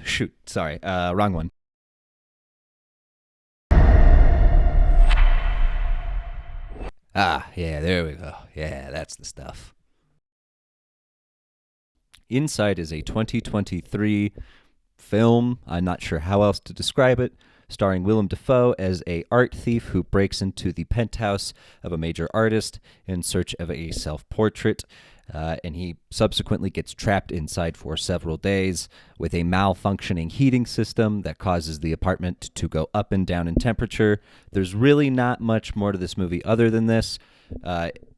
Shoot. Sorry. Wrong one. Ah, yeah, there we go. Yeah, that's the stuff. Inside is a 2023 film. I'm not sure how else to describe it. Starring Willem Dafoe as a art thief who breaks into the penthouse of a major artist in search of a self-portrait. And he subsequently gets trapped inside for several days with a malfunctioning heating system that causes the apartment to go up and down in temperature. There's really not much more to this movie other than this.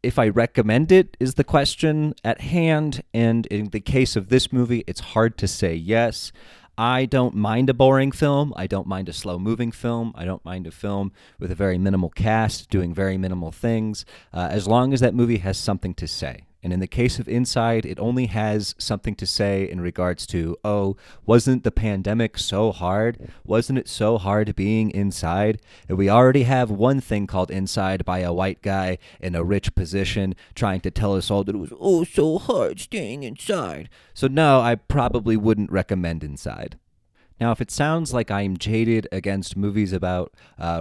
If I recommend it is the question at hand, and in the case of this movie, it's hard to say yes. I don't mind a boring film. I don't mind a slow moving film. I don't mind a film with a very minimal cast doing very minimal things, as long as that movie has something to say. And in the case of Inside, it only has something to say in regards to, oh, wasn't the pandemic so hard? Wasn't it so hard being inside? And we already have one thing called Inside by a white guy in a rich position trying to tell us all that it was, oh, so hard staying inside. So no, I probably wouldn't recommend Inside. Now, if it sounds like I'm jaded against movies about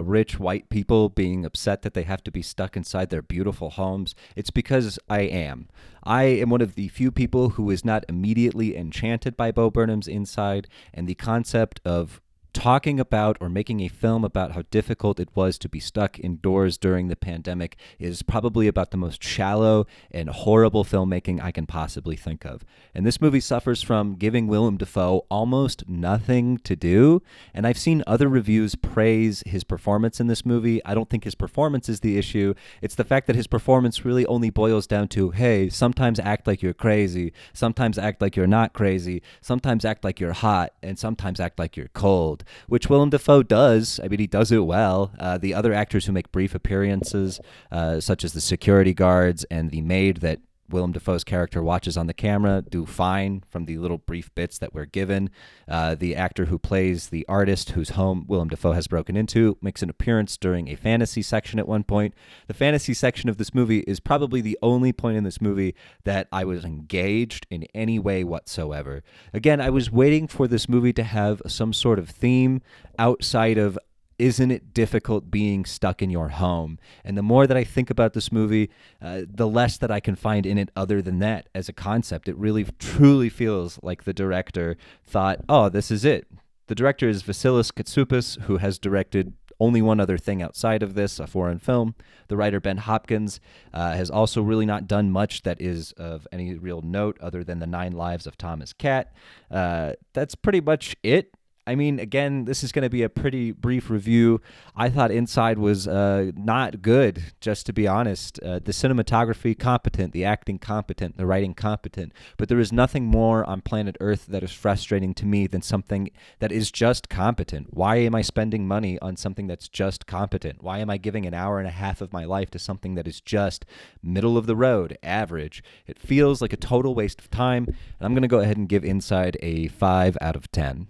rich white people being upset that they have to be stuck inside their beautiful homes, it's because I am. I am one of the few people who is not immediately enchanted by Bo Burnham's Inside, and the concept of talking about or making a film about how difficult it was to be stuck indoors during the pandemic is probably about the most shallow and horrible filmmaking I can possibly think of. And this movie suffers from giving Willem Dafoe almost nothing to do. And I've seen other reviews praise his performance in this movie. I don't think his performance is the issue. It's the fact that his performance really only boils down to, hey, sometimes act like you're crazy, sometimes act like you're not crazy, sometimes act like you're hot, and sometimes act like you're cold, which Willem Dafoe does. I mean, he does it well. The other actors who make brief appearances, such as the security guards and the maid that Willem Dafoe's character watches on the camera, do fine from the little brief bits that we're given. The actor who plays the artist whose home Willem Dafoe has broken into makes an appearance during a fantasy section at one point. The fantasy section of this movie is probably the only point in this movie that I was engaged in any way whatsoever. Again, I was waiting for this movie to have some sort of theme outside of, isn't it difficult being stuck in your home? And the more that I think about this movie, the less that I can find in it other than that as a concept. It really truly feels like the director thought, oh, this is it. The director is Vasilis Katsoupas, who has directed only one other thing outside of this, a foreign film. The writer Ben Hopkins has also really not done much that is of any real note other than The 9 Lives of Thomas Cat. That's pretty much it. I mean, again, this is going to be a pretty brief review. I thought Inside was not good, just to be honest. The cinematography, competent. The acting, competent. The writing, competent. But there is nothing more on planet Earth that is frustrating to me than something that is just competent. Why am I spending money on something that's just competent? Why am I giving an hour and a half of my life to something that is just middle of the road, average? It feels like a total waste of time, and I'm going to go ahead and give Inside a 5 out of 10.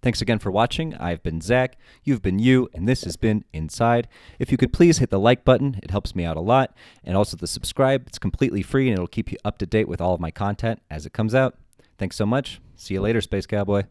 Thanks again for watching. I've been Zach, you've been you, and this has been Inside. If you could please hit the like button, it helps me out a lot, and also the subscribe. It's completely free, and it'll keep you up to date with all of my content as it comes out. Thanks so much. See you later, Space Cowboy.